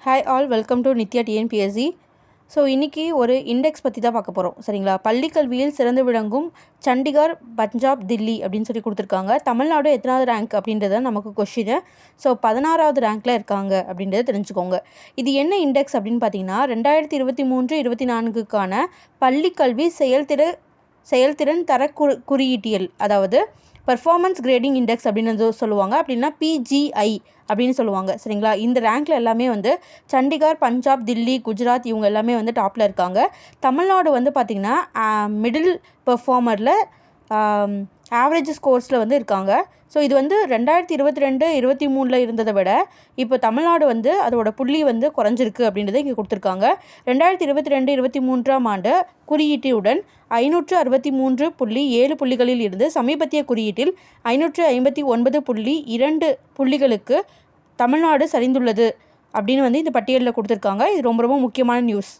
Hi all, welcome to Nithya TNPSC. So இன்றைக்கி ஒரு index பற்றி தான் பார்க்க போகிறோம். சரிங்களா? பள்ளி கல்வியில் சிறந்து விளங்கும் சண்டிகார், பஞ்சாப், தில்லி அப்படின்னு சொல்லி கொடுத்துருக்காங்க. தமிழ்நாடு எத்தனாவது ரேங்க் அப்படின்றத நமக்கு கொஷினு. ஸோ 16வது ரேங்க்கில் இருக்காங்க அப்படின்றத தெரிஞ்சுக்கோங்க. இது என்ன இண்டெக்ஸ் அப்படின்னு பார்த்தீங்கன்னா 2023-24க்கான பள்ளி கல்வி செயல்திறன் தர குறியீட்டியல், அதாவது பர்ஃபார்மன்ஸ் கிரேடிங் இண்டெக்ஸ் அப்படின்னு சொல்லுவாங்க. அப்படின்னா பிஜிஐ அப்படின்னு சொல்லுவாங்க. சரிங்களா? இந்த ரேங்க்கில் எல்லாமே வந்து சண்டிகார், பஞ்சாப், தில்லி, குஜராத் இவங்க எல்லாமே வந்து டாப்பில் இருக்காங்க. தமிழ்நாடு வந்து பார்த்திங்கன்னா மிடில் பெர்ஃபார்மரில் ஆவரேஜ் ஸ்கோர்ஸில் வந்து இருக்காங்க. ஸோ இது வந்து 2022-23 இருந்ததை விட இப்போ தமிழ்நாடு வந்து அதோட புள்ளி வந்து குறைஞ்சிருக்கு அப்படின்றத இங்கே கொடுத்துருக்காங்க. 2022-23 ஆண்டு குறியீட்டுடன் 563.7 புள்ளிகளில் இருந்து சமீபத்திய குறியீட்டில் 559.2 புள்ளிகளுக்கு தமிழ்நாடு சரிந்துள்ளது அப்படின்னு வந்து இந்த பட்டியலில் கொடுத்துருக்காங்க. இது ரொம்ப ரொம்ப முக்கியமான நியூஸ்.